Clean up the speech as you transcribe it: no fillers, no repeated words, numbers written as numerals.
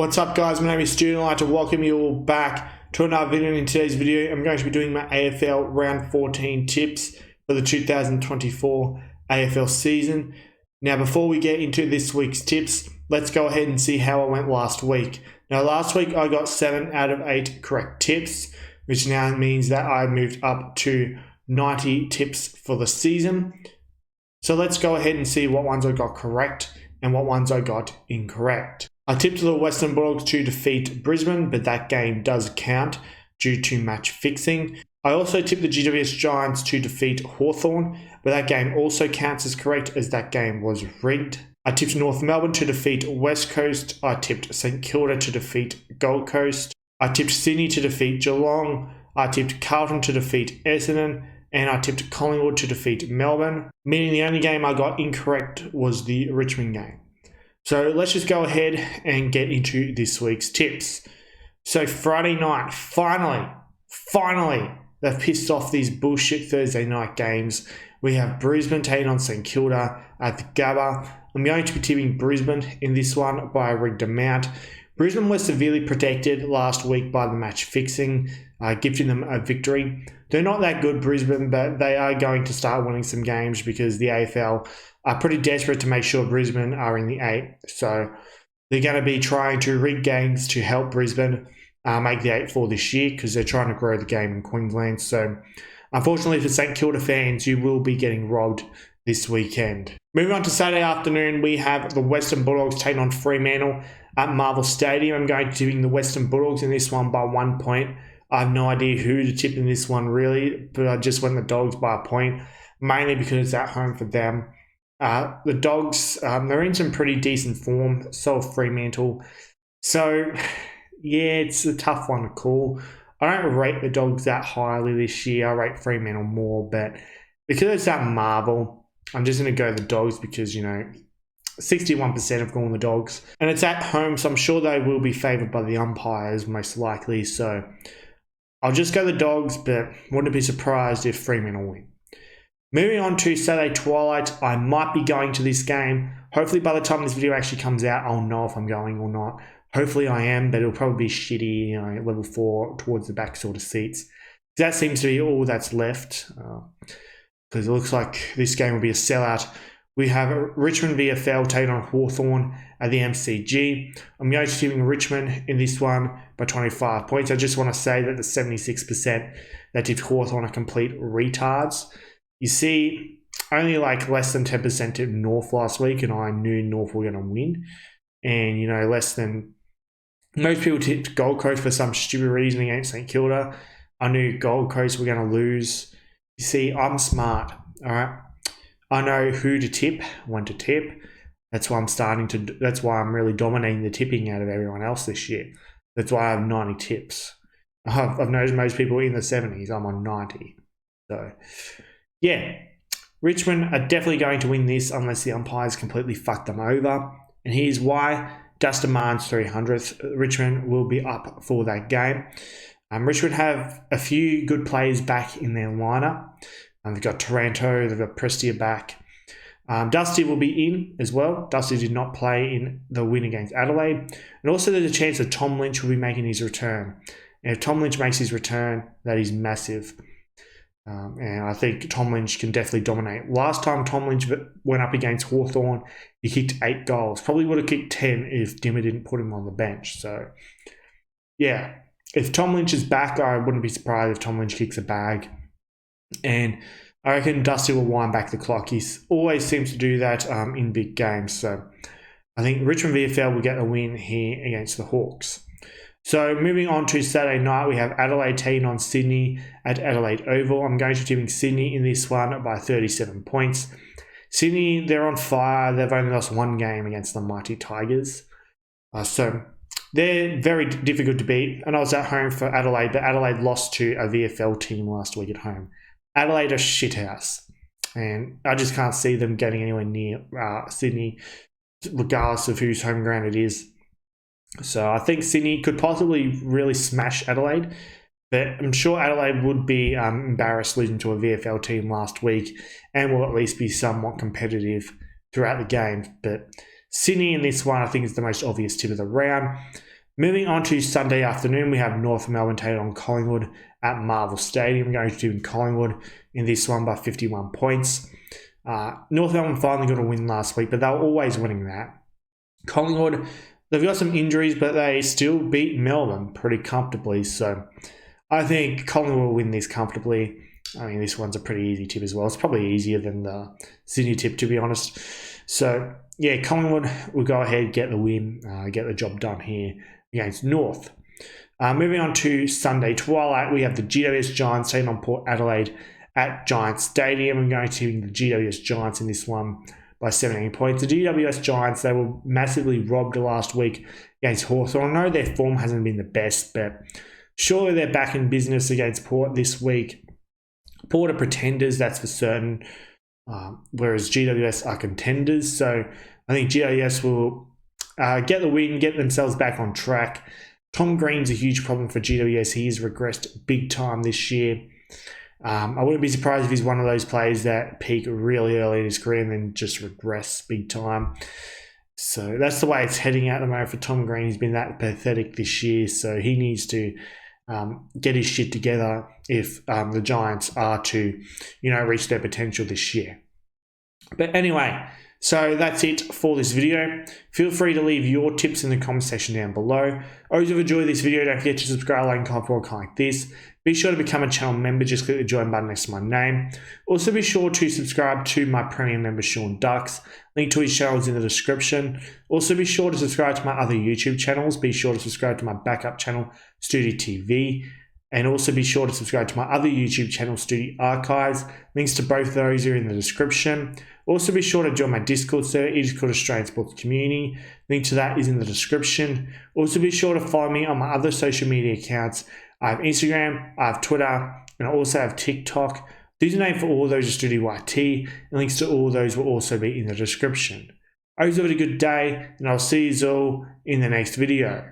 What's up guys, my name is Stoody and I'd like to welcome you all back to another video. In today's video I'm going to be doing my AFL Round 14 tips for the 2024 AFL season. Now before we get into this week's tips, let's go ahead and see how I went last week. Now last week I got 7 out of 8 correct tips, which now means that I moved up to 90 tips for the season. So let's go ahead and see what ones I got correct and what ones I got incorrect. I tipped the Western Bulldogs to defeat Brisbane, but that game does count due to match fixing. I also tipped the GWS Giants to defeat Hawthorn, but that game also counts as correct as that game was rigged. I tipped North Melbourne to defeat West Coast. I tipped St Kilda to defeat Gold Coast. I tipped Sydney to defeat Geelong. I tipped Carlton to defeat Essendon. And I tipped Collingwood to defeat Melbourne, meaning the only game I got incorrect was the Richmond game. So let's just go ahead and get into this week's tips. So Friday night, finally, they've pissed off these bullshit Thursday night games. We have Brisbane taking on St Kilda at the Gabba. I'm going to be tipping Brisbane in this one by a rigged amount. Brisbane was severely protected last week by the match fixing, gifting them a victory. They're not that good, Brisbane, but they are going to start winning some games because the AFL are pretty desperate to make sure Brisbane are in the 8. So they're going to be trying to rig games to help Brisbane make the 8 for this year because they're trying to grow the game in Queensland. So unfortunately for St Kilda fans, you will be getting robbed this weekend. Moving on to Saturday afternoon, we have the Western Bulldogs taking on Fremantle at Marvel Stadium. I'm going to tipping the Western Bulldogs in this one by 1 point. I have no idea who to tip in this one really, but I just went the Dogs by a point, mainly because it's at home for them. The Dogs, they're in some pretty decent form, so are Fremantle. So, yeah, it's a tough one to call. I don't rate the Dogs that highly this year. I rate Fremantle more, but because it's at Marvel, I'm just going to go the Dogs because, 61% have gone the Dogs. And it's at home, so I'm sure they will be favoured by the umpires, most likely. So I'll just go the Dogs, but wouldn't be surprised if Fremantle win. Moving on to Saturday Twilight, I might be going to this game. Hopefully by the time this video actually comes out, I'll know if I'm going or not. Hopefully I am, but it'll probably be shitty, level 4 towards the back sort of seats. That seems to be all that's left because it looks like this game will be a sellout. We have Richmond VFL taking on Hawthorn at the MCG. I'm going to tipping Richmond in this one by 25 points. I just want to say that the 76% that tipped Hawthorn are complete retards. You see, only like less than 10% tipped North last week, and I knew North were going to win. And, less than most people tipped Gold Coast for some stupid reason against St Kilda. I knew Gold Coast were going to lose. You see, I'm smart, all right? I know who to tip, when to tip. That's why I'm really dominating the tipping out of everyone else this year. That's why I have 90 tips. I've noticed most people in the 70s. I'm on 90. So, yeah. Richmond are definitely going to win this unless the umpires completely fuck them over. And here's why. Dustin Martin's 300th. Richmond will be up for that game. Richmond have a few good players back in their lineup. They've got Taranto, they've got Prestia back. Dusty will be in as well. Dusty did not play in the win against Adelaide. And also there's a chance that Tom Lynch will be making his return. And if Tom Lynch makes his return, that is massive. And I think Tom Lynch can definitely dominate. Last time Tom Lynch went up against Hawthorn, he kicked 8 goals. Probably would have kicked 10 if Dimmer didn't put him on the bench. So, yeah. If Tom Lynch is back, I wouldn't be surprised if Tom Lynch kicks a bag. And I reckon Dusty will wind back the clock. He always seems to do that in big games. So I think Richmond VFL will get a win here against the Hawks. So moving on to Saturday night, we have Adelaide taking on Sydney at Adelaide Oval. I'm going to tipping Sydney in this one by 37 points. Sydney, they're on fire. They've only lost 1 game against the mighty Tigers. So they're very difficult to beat. And I was at home for Adelaide, but Adelaide lost to a VFL team last week at home. Adelaide are shithouse, and I just can't see them getting anywhere near Sydney, regardless of whose home ground it is. So I think Sydney could possibly really smash Adelaide, but I'm sure Adelaide would be embarrassed losing to a VFL team last week and will at least be somewhat competitive throughout the game. But Sydney in this one, I think, is the most obvious tip of the round. Moving on to Sunday afternoon, we have North Melbourne taking on Collingwood at Marvel Stadium. Going to Collingwood in this one by 51 points. North Melbourne finally got a win last week, but they were always winning that. Collingwood, they've got some injuries, but they still beat Melbourne pretty comfortably. So I think Collingwood will win this comfortably. I mean, this one's a pretty easy tip as well. It's probably easier than the Sydney tip, to be honest. So, yeah, Collingwood will go ahead, get the win, get the job done here against North. Moving on to Sunday twilight, we have the GWS Giants taking on Port Adelaide at Giants Stadium. I'm going to the GWS Giants in this one by 17 points. The GWS Giants, they were massively robbed last week against Hawthorn. I know their form hasn't been the best, but surely they're back in business against Port this week. Port are pretenders, that's for certain, whereas GWS are contenders. So I think GWS will get the win, get themselves back on track. Tom Green's a huge problem for GWS. He has regressed big time this year. I wouldn't be surprised if he's one of those players that peak really early in his career and then just regress big time. So that's the way it's heading at the moment for Tom Green. He's been that pathetic this year, so he needs to get his shit together if the Giants are to, reach their potential this year. But anyway, so that's it for this video. Feel free to leave your tips in the comment section down below. Or if you've enjoyed this video, don't forget to subscribe, like, and comment for more like this. Be sure to become a channel member. Just click the join button next to my name. Also be sure to subscribe to my premium member, Sean Ducks. Link to his channel is in the description. Also be sure to subscribe to my other YouTube channels. Be sure to subscribe to my backup channel, Stoody TV. And also be sure to subscribe to my other YouTube channel, Stoody Archives. Links to both of those are in the description. Also be sure to join my Discord server. It is called Australian Sports Community. Link to that is in the description. Also be sure to follow me on my other social media accounts. I have Instagram, I have Twitter, and I also have TikTok. The username for all of those is Stoody YT, and links to all of those will also be in the description. I hope you have a good day, and I'll see you all in the next video.